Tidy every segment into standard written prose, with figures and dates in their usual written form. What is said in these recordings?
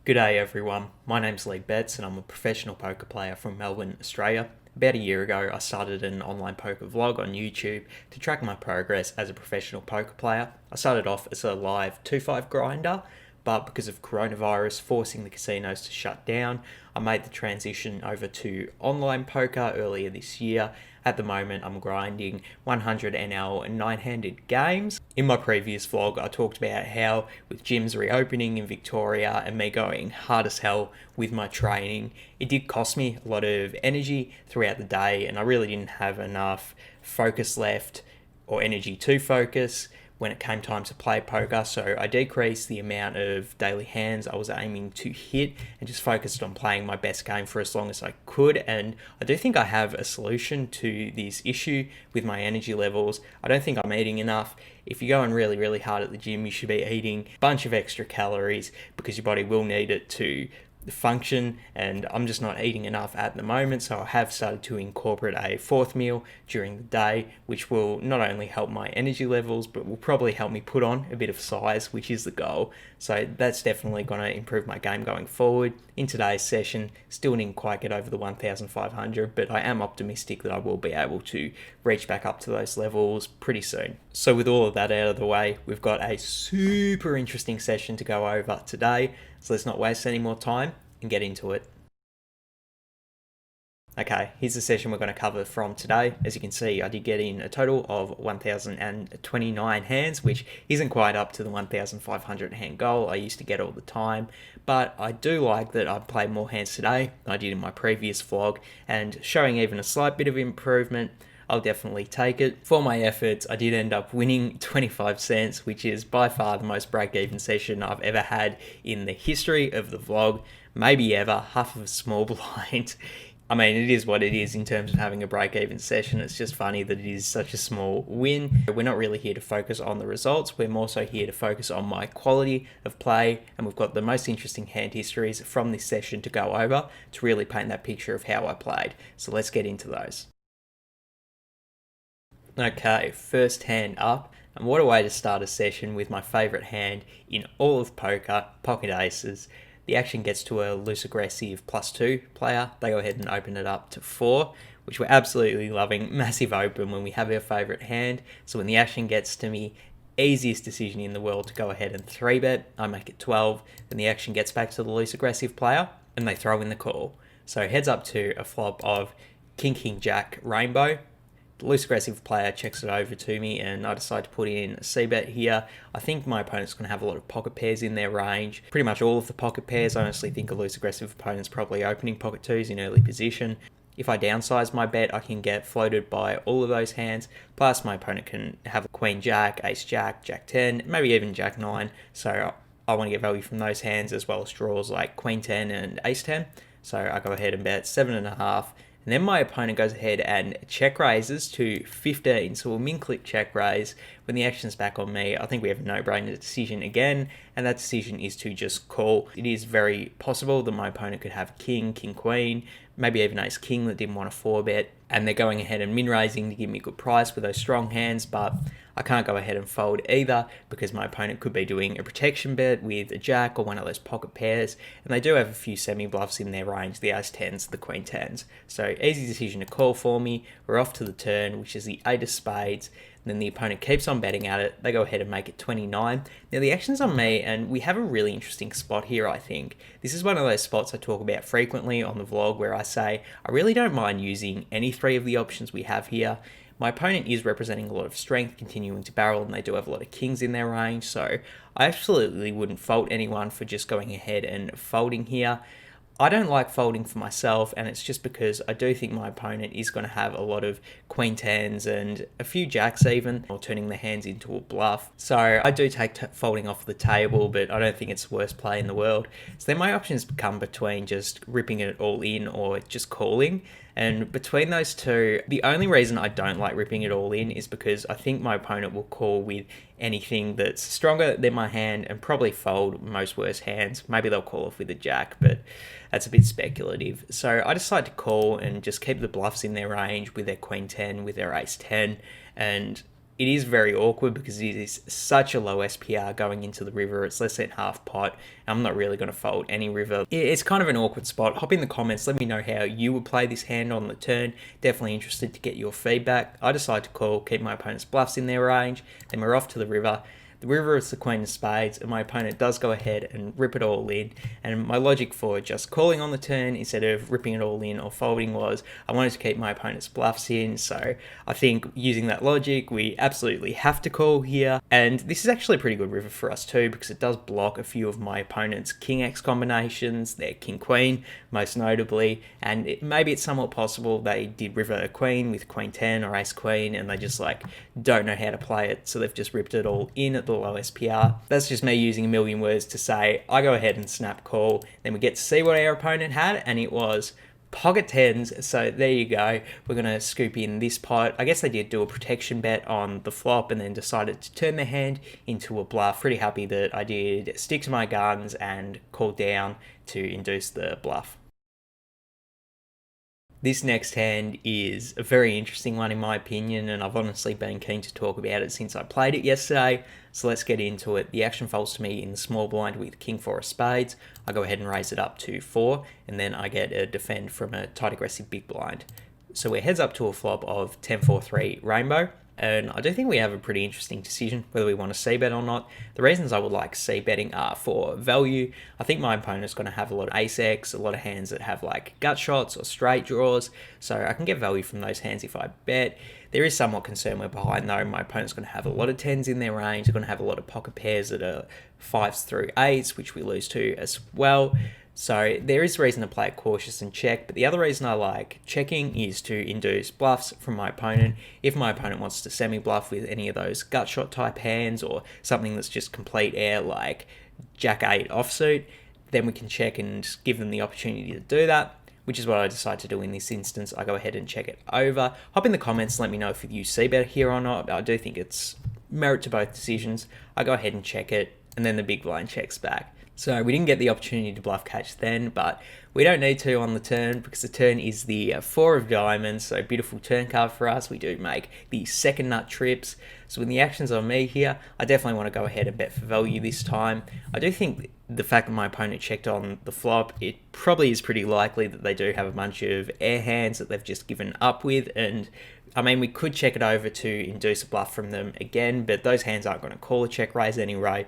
G'day everyone, my name's Leigh and I'm a professional poker player from Melbourne, Australia. About a year ago, I started an online poker vlog on YouTube to track my progress as a professional poker player. I started off as a live 2-5 grinder, but because of coronavirus forcing the casinos to shut down, I made the transition over to online poker earlier this year. At the moment, I'm grinding 100 NL and 9-handed games. In my previous vlog, I talked about how with gyms reopening in Victoria and me going hard as hell with my training, it did cost me a lot of energy throughout the day, and I really didn't have enough focus left or energy to focus when it came time to play poker. So I decreased the amount of daily hands I was aiming to hit and just focused on playing my best game for as long as I could. And I do think I have a solution to this issue with my energy levels. I don't think I'm eating enough. If you're going really hard at the gym, you should be eating a bunch of extra calories because your body will need it to function, and I'm just not eating enough at the moment. So I have started to incorporate a fourth meal during the day, which will not only help my energy levels but will probably help me put on a bit of size, which is the goal. So that's definitely going to improve my game going forward. In today's session, still didn't quite get over the 1500, but I am optimistic that I will be able to reach back up to those levels pretty soon. So with all of that out of the way, we've got a super interesting session to go over today. So let's not waste any more time and get into it. Okay, here's the session we're going to cover from today. As you can see, I did get in a total of 1,029 hands, which isn't quite up to the 1,500 hand goal I used to get all the time. But I do like that I've played more hands today than I did in my previous vlog, and showing even a slight bit of improvement, I'll definitely take it. For my efforts, I did end up winning 25 cents, which is by far the most break-even session I've ever had in the history of the vlog, maybe ever, half of a small blind. I mean, it is what it is in terms of having a break-even session. It's just funny that it is such a small win. We're not really here to focus on the results. We're more so here to focus on my quality of play, and we've got the most interesting hand histories from this session to go over to really paint that picture of how I played. So let's get into those. Okay, first hand up, and what a way to start a session with my favourite hand in all of poker, pocket aces. The action gets to a loose aggressive +2 player. They go ahead and open it up to 4, which we're absolutely loving. Massive open when we have our favourite hand. So when the action gets to me, easiest decision in the world to go ahead and 3-bet. I make it 12, then the action gets back to the loose aggressive player, and they throw in the call. So heads up to a flop of King, Jack, Rainbow. The loose aggressive player checks it over to me, and I decide to put in a C-bet here. I think my opponent's going to have a lot of pocket pairs in their range. Pretty much all of the pocket pairs. I honestly think a loose aggressive opponent's probably opening pocket 2s in early position. If I downsize my bet, I can get floated by all of those hands. Plus, my opponent can have a Queen Jack, Ace Jack, Jack 10, maybe even Jack 9. So I want to get value from those hands, as well as draws like Queen 10 and Ace 10. So I go ahead and bet 7.5. And then my opponent goes ahead and check raises to 15. So we'll min-click check raise. When the action's back on me, I think we have a no-brainer decision again, and that decision is to just call. It is very possible that my opponent could have King, Queen, maybe even Ace King that didn't want a 4-bet, and they're going ahead and min-raising to give me a good price with those strong hands, but I can't go ahead and fold either because my opponent could be doing a protection bet with a Jack or one of those pocket pairs, and they do have a few semi-bluffs in their range, the Ace 10s, the Queen 10s. So easy decision to call for me. We're off to the turn, which is the 8 of spades. Then the opponent keeps on betting at it. They go ahead and make it 29. Now the action's on me, and we have a really interesting spot here, I think. This is one of those spots I talk about frequently on the vlog where I say I really don't mind using any 3 of the options we have here. My opponent is representing a lot of strength, continuing to barrel, and they do have a lot of kings in their range, so I absolutely wouldn't fault anyone for just going ahead and folding here. I don't like folding for myself, and it's just because I do think my opponent is going to have a lot of Queen 10s and a few Jacks even, or turning their hands into a bluff. So I do take folding off the table, but I don't think it's the worst play in the world. So then my options come between just ripping it all in or just calling. And between those two, the only reason I don't like ripping it all in is because I think my opponent will call with anything that's stronger than my hand and probably fold most worst hands. Maybe they'll call off with a Jack, but that's a bit speculative. So I decide to call and just keep the bluffs in their range with their Queen 10, with their Ace 10, and it is very awkward because it is such a low SPR going into the river. It's less than half pot. I'm not really going to fold any river. It's kind of an awkward spot. Hop in the comments. Let me know how you would play this hand on the turn. Definitely interested to get your feedback. I decide to call, keep my opponent's bluffs in their range. Then we're off to the river. The river is the queen of spades, and my opponent does go ahead and rip it all in. And my logic for just calling on the turn instead of ripping it all in or folding was I wanted to keep my opponent's bluffs in. So I think using that logic, we absolutely have to call here. And this is actually a pretty good river for us too, because it does block a few of my opponent's king x combinations, their king queen most notably. And maybe it's somewhat possible they did river a queen with queen 10 or ace queen, and they just like don't know how to play it, so they've just ripped it all in at the low SPR. That's just me using a million words to say I go ahead and snap call. Then we get to see what our opponent had, and it was pocket tens. So there you go. We're going to scoop in this pot. I guess they did do a protection bet on the flop and then decided to turn their hand into a bluff. Pretty happy that I did stick to my guns and call down to induce the bluff. This next hand is a very interesting one in my opinion, and I've honestly been keen to talk about it since I played it yesterday. So let's get into it. The action falls to me in the small blind with king 4 of spades. I go ahead and raise it up to 4, and then I get a defend from a tight aggressive big blind. So we're heads up to a flop of 10-4-3 rainbow. And I do think we have a pretty interesting decision whether we want to c-bet or not. The reasons I would like c-betting are for value. I think my opponent's going to have a lot of ace-x, a lot of hands that have like gut shots or straight draws, so I can get value from those hands if I bet. There is somewhat concern we're behind though. My opponent's going to have a lot of 10s in their range. They're going to have a lot of pocket pairs that are 5s through 8s, which we lose to as well. So there is reason to play it cautious and check, but the other reason I like checking is to induce bluffs from my opponent. If my opponent wants to semi-bluff with any of those gut shot type hands or something that's just complete air like Jack 8 offsuit, then we can check and give them the opportunity to do that, which is what I decide to do in this instance. I go ahead and check it over. Hop in the comments, let me know if you see better here or not. I do think it's merit to both decisions. I go ahead and check it, and then the big blind checks back. So we didn't get the opportunity to bluff catch then, but we don't need to on the turn because the turn is the 4 of diamonds, so beautiful turn card for us. We do make the second nut trips. So when the action's on me here, I definitely want to go ahead and bet for value this time. I do think the fact that my opponent checked on the flop, it probably is pretty likely that they do have a bunch of air hands that they've just given up with, and I mean, we could check it over to induce a bluff from them again, but those hands aren't going to call a check raise anyway.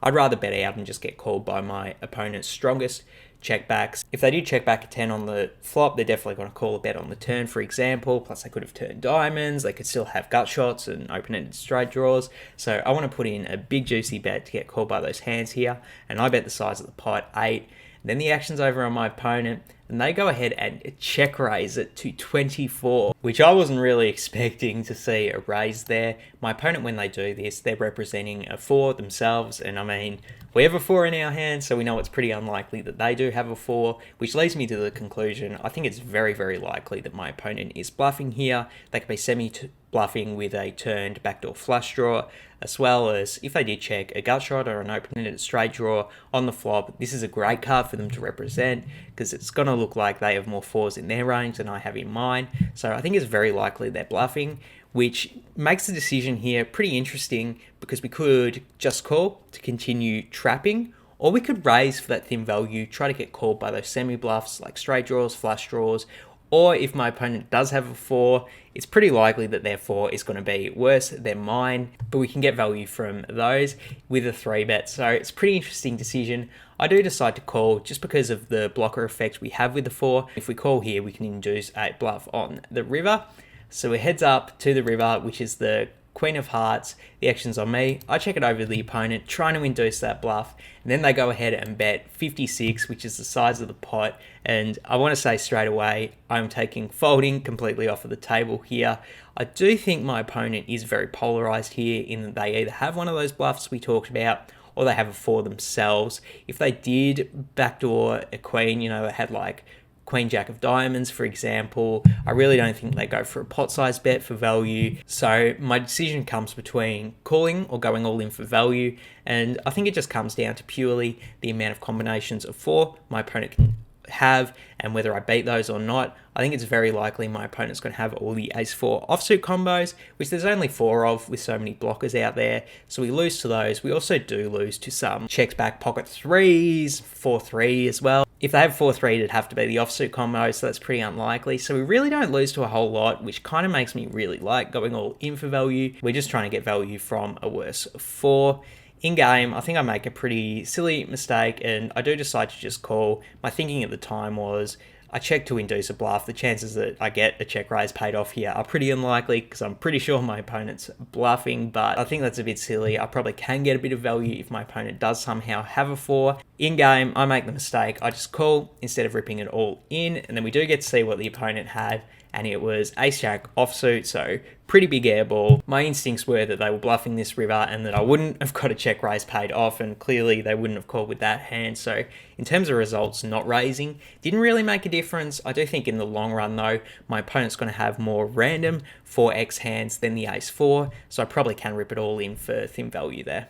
I'd rather bet out and just get called by my opponent's strongest checkbacks. If they did check back a 10 on the flop, they're definitely going to call a bet on the turn, for example. Plus, they could have turned diamonds. They could still have gut shots and open-ended straight draws. So I want to put in a big juicy bet to get called by those hands here. And I bet the size of the pot 8. Then the action's over on my opponent, and they go ahead and check raise it to 24, which I wasn't really expecting to see a raise there. My opponent, when they do this, they're representing a 4 themselves, and I mean, we have a 4 in our hand, so we know it's pretty unlikely that they do have a 4, which leads me to the conclusion, I think it's very, very likely that my opponent is bluffing here. They could be semi-bluffing with a turned backdoor flush draw, as well as if they did check a gut shot or an open-ended straight draw on the flop. This is a great card for them to represent because it's going to look like they have more 4s in their range than I have in mine. So I think it's very likely they're bluffing, which makes the decision here pretty interesting because we could just call to continue trapping, or we could raise for that thin value, try to get called by those semi-bluffs like straight draws, flush draws, or if my opponent does have a 4, it's pretty likely that their 4 is going to be worse than mine, but we can get value from those with a 3-bet. So it's a pretty interesting decision. I do decide to call just because of the blocker effect we have with the 4. If we call here, we can induce a bluff on the river. So it heads up to the river, which is the Queen of Hearts. The action's on me. I check it over to the opponent, trying to induce that bluff, and then they go ahead and bet 56, which is the size of the pot. And I want to say straight away, I'm taking folding completely off of the table here. I do think my opponent is very polarized here in that they either have one of those bluffs we talked about, or they have a 4 themselves. If they did backdoor a queen, you know, they had like Queen Jack of diamonds, for example, I really don't think they go for a pot size bet for value. So my decision comes between calling or going all in for value, and I think it just comes down to purely the amount of combinations of 4 my opponent can have and whether I beat those or not. I think it's very likely my opponent's going to have all the ace-4 offsuit combos, which there's only 4 of with so many blockers out there. So we lose to those. We also do lose to some checks back pocket 3s, 4-3 as well. If they have 4-3, it'd have to be the offsuit combo, so that's pretty unlikely. So we really don't lose to a whole lot, which kind of makes me really like going all in for value. We're just trying to get value from a worse 4. In game, I think I make a pretty silly mistake, and I do decide to just call. My thinking at the time was, I check to induce a bluff. The chances that I get a check raise paid off here are pretty unlikely because I'm pretty sure my opponent's bluffing, but I think that's a bit silly. I probably can get a bit of value if my opponent does somehow have a 4. In game, I make the mistake. I just call instead of ripping it all in, and then we do get to see what the opponent had, and it was ace-jack offsuit, so pretty big airball. My instincts were that they were bluffing this river and that I wouldn't have got a check raise paid off, and clearly they wouldn't have called with that hand. So in terms of results, not raising didn't really make a difference. I do think in the long run though, my opponent's going to have more random 4x hands than the ace-4, so I probably can rip it all in for thin value there.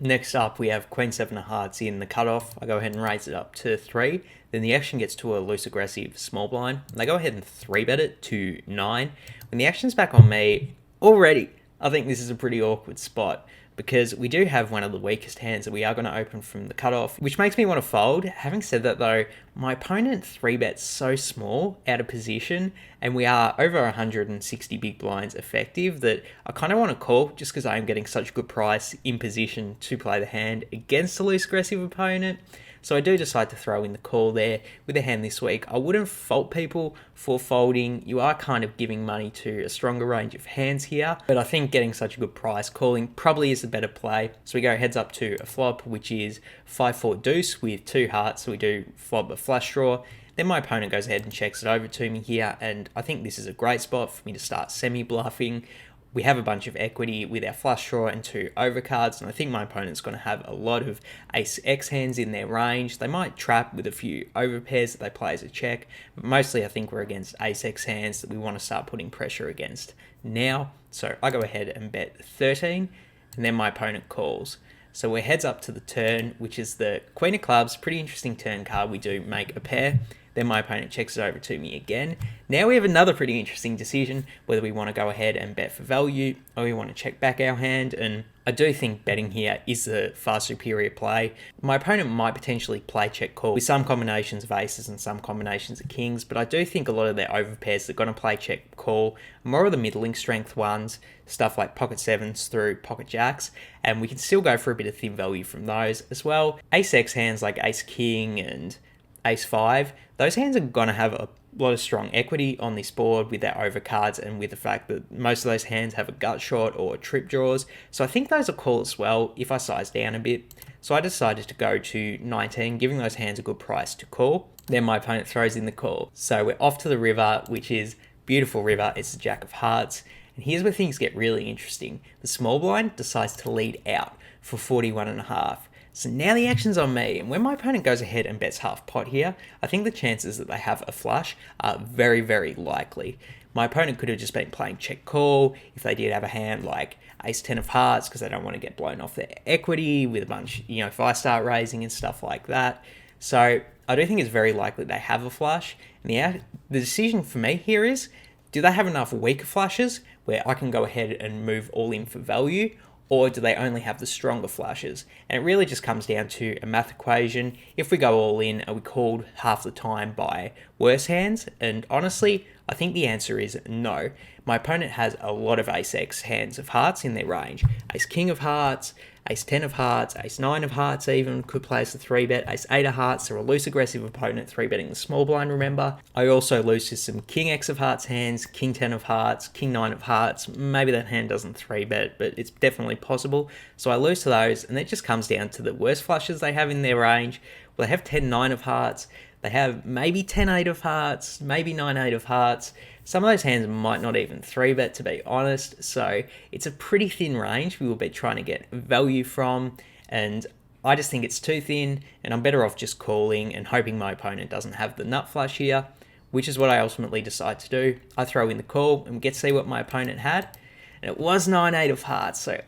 Next up, we have Queen 7 of hearts in the cutoff. I go ahead and raise it up to 3. Then the action gets to a loose aggressive small blind. They go ahead and 3-bet it to 9. When the action's back on me, already, I think this is a pretty awkward spot because we do have one of the weakest hands that we are going to open from the cutoff, which makes me want to fold. Having said that though, my opponent 3-bets so small out of position, and we are over 160 big blinds effective, that I kind of want to call just because I am getting such a good price in position to play the hand against a loose aggressive opponent. So I do decide to throw in the call there with a hand this week. I wouldn't fault people for folding. You are kind of giving money to a stronger range of hands here, but I think getting such a good price, calling probably is a better play. So we go heads up to a flop, which is 5-4 deuce with 2 hearts. So we do flop a flush draw. Then my opponent goes ahead and checks it over to me here, and I think this is a great spot for me to start semi-bluffing. We have a bunch of equity with our flush draw and 2 overcards, and I think my opponent's going to have a lot of ace-x hands in their range. They might trap with a few overpairs that they play as a check, but mostly I think we're against ace-x hands that we want to start putting pressure against now. So I go ahead and bet 13, and then my opponent calls. So we're heads up to the turn, which is the Queen of Clubs. Pretty interesting turn card. We do make a pair. Then my opponent checks it over to me again. Now we have another pretty interesting decision, whether we want to go ahead and bet for value or we want to check back our hand. And I do think betting here is the far superior play. My opponent might potentially play check call with some combinations of aces and some combinations of kings, but I do think a lot of their overpairs that are going to play check call are more of the middling strength ones, stuff like pocket 7s through pocket jacks, and we can still go for a bit of thin value from those as well. Ace-x hands like ace king and ace-5, those hands are going to have a lot of strong equity on this board with their overcards and with the fact that most of those hands have a gut shot or trip draws. So I think those are cool as well if I size down a bit. So I decided to go to 19, giving those hands a good price to call. Then my opponent throws in the call. So we're off to the river, which is beautiful river. It's the Jack of Hearts. And here's where things get really interesting. The small blind decides to lead out for 41.5. So now the action's on me, and when my opponent goes ahead and bets half pot here, I think the chances that they have a flush are very, very likely. My opponent could have just been playing check call if they did have a hand like ace-10 of hearts because they don't want to get blown off their equity with a bunch, if I start raising and stuff like that. So I do think it's very likely they have a flush. And the decision for me here is, do they have enough weaker flushes where I can go ahead and move all in for value? Or do they only have the stronger flushes? And it really just comes down to a math equation. If we go all in, are we called half the time by worse hands? And honestly, I think the answer is no. My opponent has a lot of ace-x hands of hearts in their range. Ace-king of hearts, ace-10 of hearts, ace-9 of hearts even could play as a 3-bet, ace-8 of hearts. They're a loose aggressive opponent, 3-betting the small blind, remember. I also lose to some king-x of hearts hands, king-10 of hearts, king-9 of hearts. Maybe that hand doesn't 3-bet, but it's definitely possible. So I lose to those, and it just comes down to the worst flushes they have in their range. Well, they have 10-9 of hearts. They have maybe 10-8 of hearts, maybe 9-8 of hearts. Some of those hands might not even 3-bet, to be honest. So it's a pretty thin range we will be trying to get value from. And I just think it's too thin, and I'm better off just calling and hoping my opponent doesn't have the nut flush here, which is what I ultimately decide to do. I throw in the call and we get to see what my opponent had. And it was 9-8 of hearts. So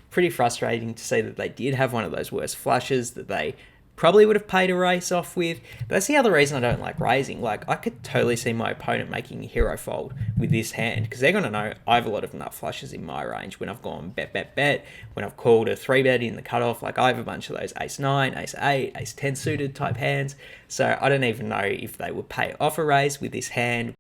pretty frustrating to see that they did have one of those worst flushes, that they probably would have paid a raise off with. But that's the other reason I don't like raising. Like, I could totally see my opponent making a hero fold with this hand, because they're going to know I have a lot of nut flushes in my range when I've gone bet, bet, bet, when I've called a 3-bet in the cutoff. Like, I have a bunch of those ace-9, ace-8, ace-10 suited type hands. So I don't even know if they would pay off a raise with this hand.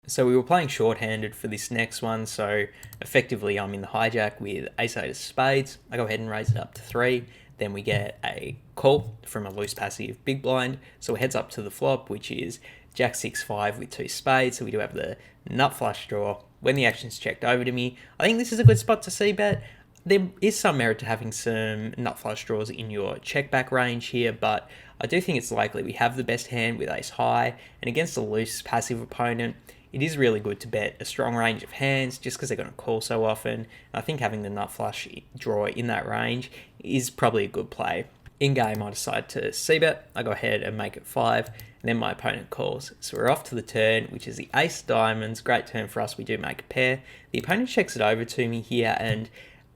So we were playing shorthanded for this next one, so effectively I'm in the hijack with ace-8 of spades. I go ahead and raise it up to 3. Then we get a call from a loose passive big blind. So it heads up to the flop, which is jack 6-5 with 2 spades. So we do have the nut flush draw. When the action's checked over to me, I think this is a good spot to c-bet. There is some merit to having some nut flush draws in your check back range here, but I do think it's likely we have the best hand with ace high, and against a loose passive opponent, it is really good to bet a strong range of hands just because they're going to call so often. And I think having the nut flush draw in that range is probably a good play. In game, I decide to c-bet. I go ahead and make it 5, and then my opponent calls. So we're off to the turn, which is the ace diamonds. Great turn for us. We do make a pair. The opponent checks it over to me here, and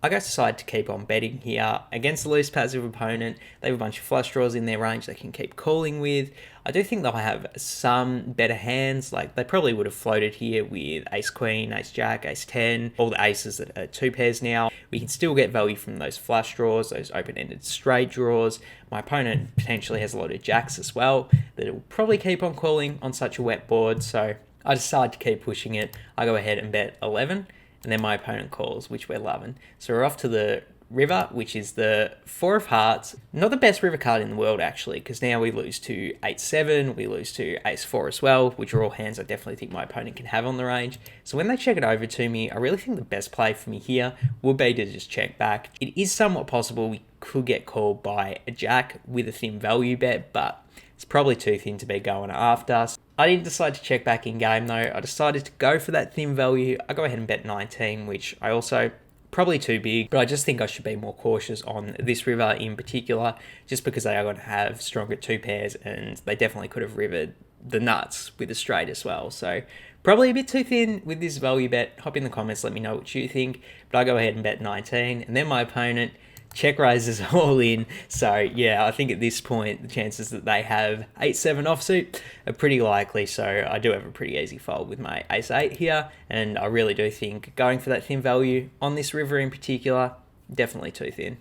I decide to keep on betting here against the loose passive opponent. They have a bunch of flush draws in their range they can keep calling with. I do think they'll have some better hands. Like, they probably would have floated here with ace queen, ace jack, ace 10, all the aces that are 2 pairs now. We can still get value from those flush draws, those open-ended straight draws. My opponent potentially has a lot of jacks as well that it will probably keep on calling on such a wet board. So I decide to keep pushing it. I go ahead and bet 11. And then my opponent calls, which we're loving. So we're off to the river, which is the 4 of hearts. Not the best river card in the world, actually, because now we lose to 8-7, we lose to ace-4 as well, which are all hands I definitely think my opponent can have on the range. So when they check it over to me, I really think the best play for me here would be to just check back. It is somewhat possible we could get called by a jack with a thin value bet, but it's probably too thin to be going after us. I didn't decide to check back in game though. I decided to go for that thin value. I go ahead and bet 19, which I also probably too big, but I just think I should be more cautious on this river in particular, just because they are going to have stronger 2 pairs, and they definitely could have rivered the nuts with a straight as well. So probably a bit too thin with this value bet. Hop in the comments, let me know what you think. But I go ahead and bet 19, and then my opponent check raises all in. So yeah, I think at this point the chances that they have 8-7 offsuit are pretty likely. So I do have a pretty easy fold with my ace-8 here, and I really do think going for that thin value on this river in particular, definitely too thin.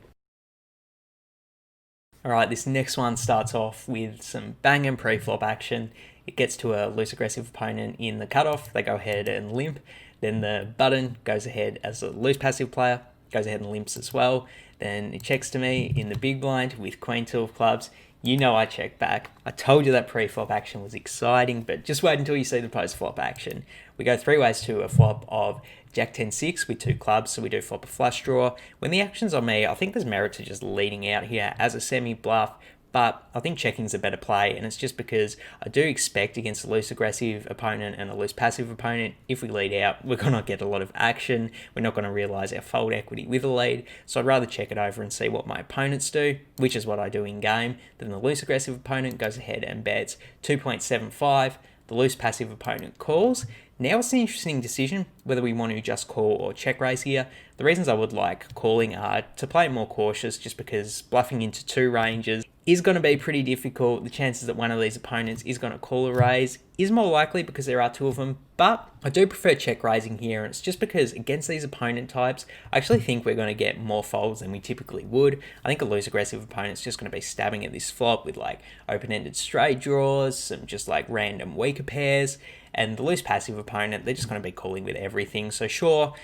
Alright, this next one starts off with some bang and pre-flop action. It gets to a loose aggressive opponent in the cutoff. They go ahead and limp. Then the button goes ahead as a loose passive player, goes ahead and limps as well. Then it checks to me in the big blind with queen 2 of clubs. You know I check back. I told you that pre-flop action was exciting, but just wait until you see the post-flop action. We go 3 ways to a flop of jack 10-6 with 2 clubs, so we do flop a flush draw. When the action's on me, I think there's merit to just leading out here as a semi-bluff, but I think checking's a better play, and it's just because I do expect against a loose aggressive opponent and a loose passive opponent, if we lead out, we're going to get a lot of action. We're not going to realise our fold equity with a lead, so I'd rather check it over and see what my opponents do, which is what I do in game. Then the loose aggressive opponent goes ahead and bets 2.75. The loose passive opponent calls. Now it's an interesting decision whether we want to just call or check raise here. The reasons I would like calling are to play it more cautious, just because bluffing into 2 ranges is going to be pretty difficult. The chances that one of these opponents is going to call a raise is more likely because there are 2 of them, but I do prefer check raising here, and it's just because against these opponent types, I actually think we're going to get more folds than we typically would. I think a loose aggressive opponent's just going to be stabbing at this flop with like open-ended straight draws, some just like random weaker pairs, and the loose passive opponent, they're just going to be calling with everything. So sure,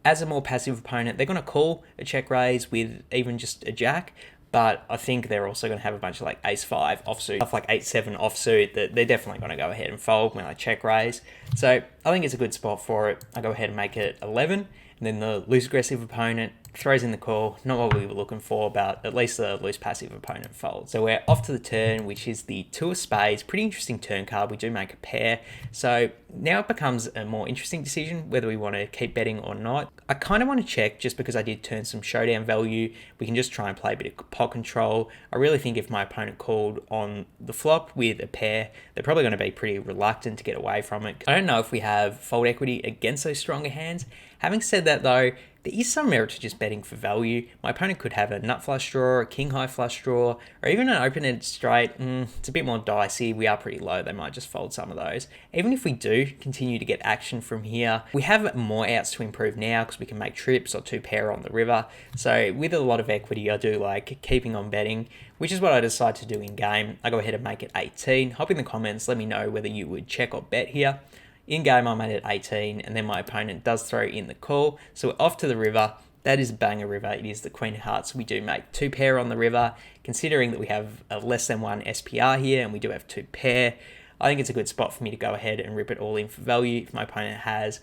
as a more passive opponent, they're going to call a check raise with even just a jack, but I think they're also going to have a bunch of like ace-5 offsuit, stuff like 8-7 offsuit, that they're definitely going to go ahead and fold when I check raise. So I think it's a good spot for it. I go ahead and make it 11, and then the loose aggressive opponent throws in the call. Not what we were looking for, but at least the loose passive opponent folds. So we're off to the turn, which is the 2 of spades. Pretty interesting turn card. We do make a pair. So now it becomes a more interesting decision whether we want to keep betting or not. I kind of want to check just because I did turn some showdown value. We can just try and play a bit of pot control. I really think if my opponent called on the flop with a pair, they're probably going to be pretty reluctant to get away from it. I don't know if we have fold equity against those stronger hands. Having said that though, there is some merit to just betting for value. My opponent could have a nut flush draw, a king high flush draw, or even an open-ended straight. It's a bit more dicey. We are pretty low. They might just fold some of those. Even if we do continue to get action from here, we have more outs to improve now because we can make trips or 2-pair on the river. So with a lot of equity, I do like keeping on betting, which is what I decide to do in game. I go ahead and make it 18. Hop in the comments, let me know whether you would check or bet here. In game, I made it 18, and then my opponent does throw in the call. So we're off to the river. That is a banger river. It is the Queen of Hearts. We do make 2-pair on the river. Considering that we have a less than 1 SPR here, and we do have 2-pair, I think it's a good spot for me to go ahead and rip it all in for value. If my opponent has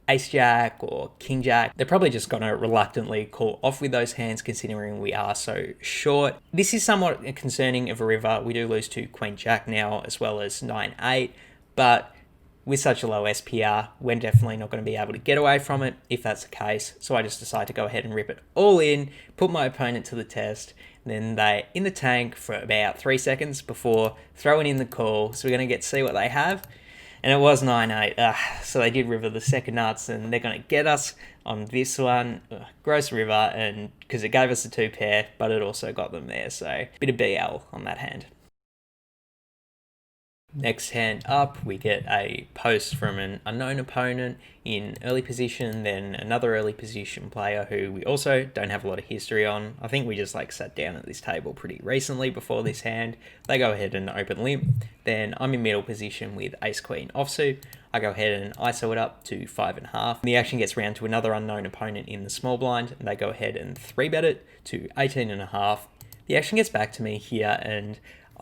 Ace-Jack or King-Jack, they're probably just going to reluctantly call off with those hands considering we are so short. This is somewhat concerning of a river. We do lose to Queen-Jack now as well as 9-8, but with such a low SPR, we're definitely not going to be able to get away from it if that's the case. So I just decide to go ahead and rip it all in, put my opponent to the test, and then they in the tank for about 3 seconds before throwing in the call. So we're going to get to see what they have. And it was 9-8. So they did river the second nuts, and they're going to get us on this one. Gross river, and because it gave us a 2-pair, but it also got them there. So bit of BL on that hand. Next hand up, we get a post from an unknown opponent in early position, then another early position player who we also don't have a lot of history on. I think we just sat down at this table pretty recently before this hand. They go ahead and open limp. Then I'm in middle position with ace queen offsuit. I go ahead and ISO it up to 5.5. The action gets round to another unknown opponent in the small blind, and they go ahead and 3-bet it to 18.5. The action gets back to me here, and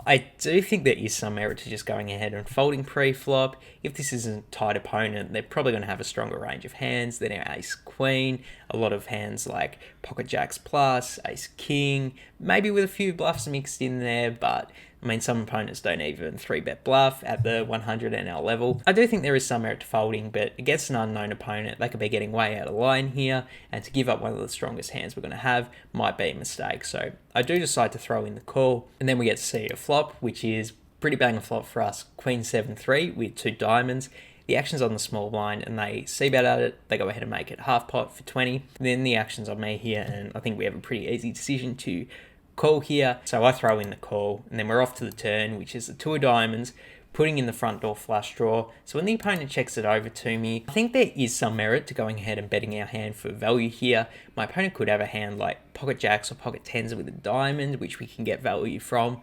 I do think there is some merit to just going ahead and folding pre-flop. If this is a tight opponent, they're probably going to have a stronger range of hands than our ace-queen. A lot of hands like pocket jacks plus, ace-king, maybe with a few bluffs mixed in there, but I mean, some opponents don't even 3-bet bluff at the 100 NL level. I do think there is some merit to folding, but against an unknown opponent, they could be getting way out of line here, and to give up one of the strongest hands we're going to have might be a mistake. So I do decide to throw in the call, and then we get to see a flop, which is pretty banger flop for us. Queen 7-3 with 2 diamonds. The action's on the small blind, and they c-bet at it. They go ahead and make it half pot for 20. Then the action's on me here, and I think we have a pretty easy decision to call here. So I throw in the call, and then we're off to the turn, which is the 2 of diamonds, putting in the front door flush draw. So when the opponent checks it over to me, I think there is some merit to going ahead and betting our hand for value here. My opponent could have a hand like pocket jacks or pocket tens with a diamond, which we can get value from,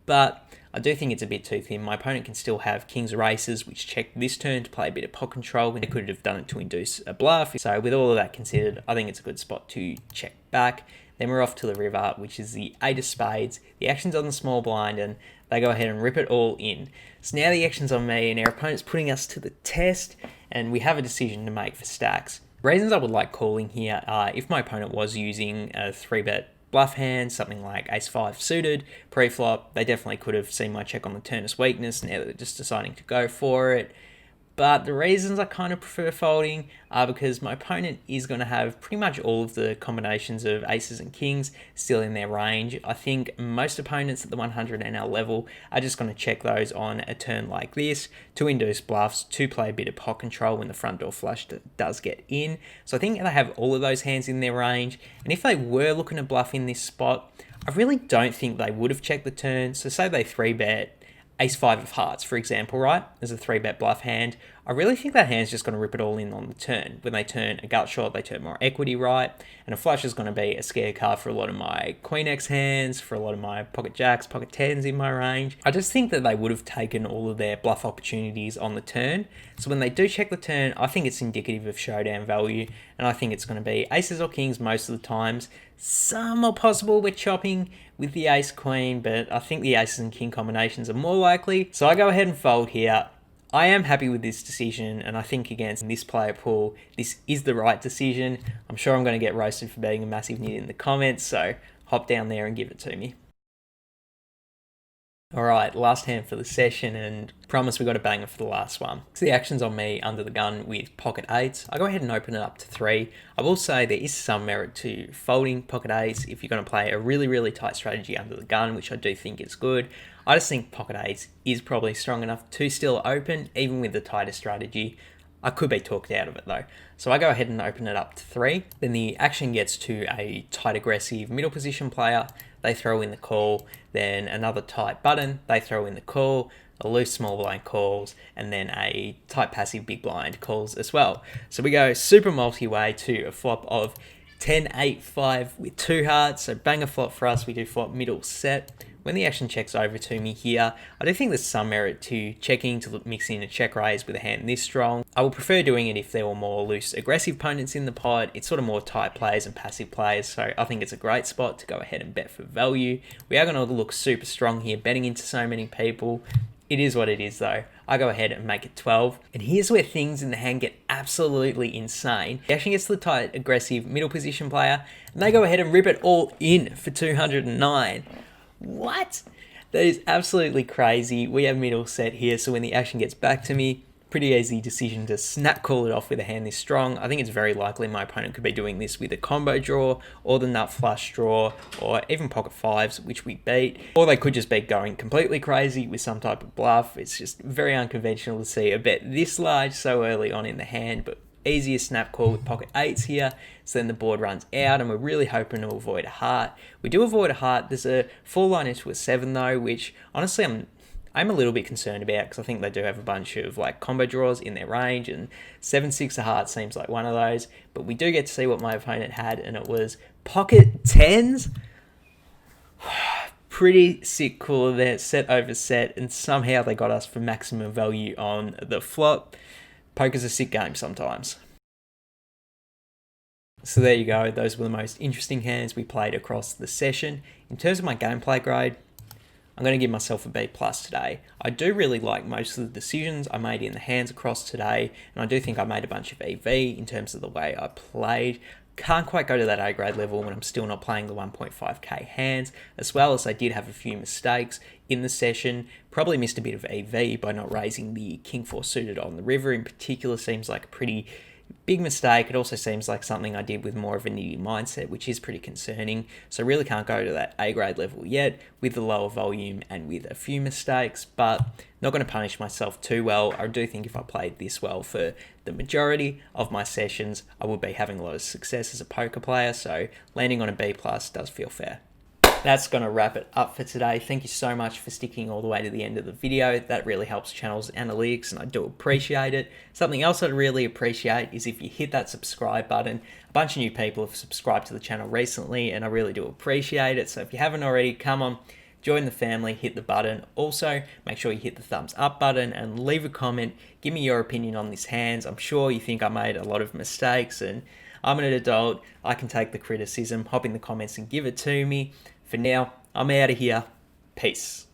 but I do think it's a bit too thin. My opponent can still have kings or aces, which check this turn to play a bit of pot control, and they could have done it to induce a bluff. So with all of that considered, I think it's a good spot to check back. Then we're off to the river, which is the 8 of spades. The action's on the small blind, and they go ahead and rip it all in. So now the action's on me, and our opponent's putting us to the test, and we have a decision to make for stacks. Reasons I would like calling here are if my opponent was using a 3-bet bluff hand, something like ace-5 suited, pre-flop, they definitely could have seen my check on the turn as weakness, now they're just deciding to go for it. But the reasons I kind of prefer folding are because my opponent is going to have pretty much all of the combinations of aces and kings still in their range. I think most opponents at the 100 NL level are just going to check those on a turn like this to induce bluffs, to play a bit of pot control when the front door flush does get in. So I think they have all of those hands in their range. And if they were looking to bluff in this spot, I really don't think they would have checked the turn. So say they 3-bet ace-5 of hearts, for example, right, as a 3-bet bluff hand. I really think that hand's just going to rip it all in on the turn. When they turn a gut shot, they turn more equity, right? And a flush is going to be a scare card for a lot of my queen X hands, for a lot of my pocket jacks, pocket tens in my range. I just think that they would have taken all of their bluff opportunities on the turn. So when they do check the turn, I think it's indicative of showdown value, and I think it's going to be aces or kings most of the times. Some are possible we're chopping with the ace-queen, but I think the aces and king combinations are more likely. So I go ahead and fold here. I am happy with this decision, and I think against this player pool, this is the right decision. I'm sure I'm going to get roasted for betting a massive nit in the comments, so hop down there and give it to me. Alright, last hand for the session, and promise we got a banger for the last one. So the action's on me under the gun with pocket eights. I go ahead and open it up to 3. I will say there is some merit to folding pocket eights if you're going to play a really tight strategy under the gun, which I do think is good. I just think pocket eights is probably strong enough to still open, even with the tighter strategy. I could be talked out of it though. So I go ahead and open it up to 3. Then the action gets to a tight aggressive middle position player. They throw in the call. Then another tight button. They throw in the call. A loose small blind calls. And then a tight passive big blind calls as well. So we go super multi-way to a flop of 10, 8, 5 with 2 hearts. So banger flop for us. We do flop middle set. When the action checks over to me here, I do think there's some merit to checking to mix in a check raise with a hand this strong. I would prefer doing it if there were more loose aggressive opponents in the pot. It's sort of more tight plays and passive plays, so I think it's a great spot to go ahead and bet for value. We are going to look super strong here, betting into so many people. It is what it is though. I go ahead and make it 12. And here's where things in the hand get absolutely insane. He actually gets to the tight aggressive middle position player, and they go ahead and rip it all in for 209. What? That is absolutely crazy. We have middle set here, so when the action gets back to me, pretty easy decision to snap call it off with a hand this strong. I think it's very likely my opponent could be doing this with a combo draw, or the nut flush draw, or even pocket 5s, which we beat. Or they could just be going completely crazy with some type of bluff. It's just very unconventional to see a bet this large so early on in the hand, but easier snap call with pocket 8s here. So then the board runs out, and we're really hoping to avoid a heart. We do avoid a heart. There's a 4-liner to a 7 though, which honestly I'm a little bit concerned about, because I think they do have a bunch of like combo draws in their range, and 7-6 a heart seems like one of those. But we do get to see what my opponent had, and it was pocket 10s. Pretty sick call there, set over set, and somehow they got us for maximum value on the flop. Poker's a sick game sometimes. So there you go, those were the most interesting hands we played across the session. In terms of my gameplay grade, I'm going to give myself a B+ today. I do really like most of the decisions I made in the hands across today, and I do think I made a bunch of EV in terms of the way I played. Can't quite go to that A grade level when I'm still not playing the 1.5k hands, as well as I did have a few mistakes in the session. Probably missed a bit of EV by not raising the King 4 suited on the river in particular. Seems like a pretty big mistake. It also seems like something I did with more of a nitty mindset, which is pretty concerning. So really can't go to that A grade level yet with the lower volume and with a few mistakes, but not going to punish myself too well. I do think if I played this well for the majority of my sessions, I would be having a lot of success as a poker player. So landing on a B+ does feel fair. That's going to wrap it up for today. Thank you so much for sticking all the way to the end of the video. That really helps channel's analytics, and I do appreciate it. Something else I'd really appreciate is if you hit that subscribe button. A bunch of new people have subscribed to the channel recently, and I really do appreciate it. So if you haven't already, come on, join the family, hit the button. Also, make sure you hit the thumbs up button and leave a comment. Give me your opinion on these hands. I'm sure you think I made a lot of mistakes, and I'm an adult. I can take the criticism. Hop in the comments and give it to me. For now, I'm out of here. Peace.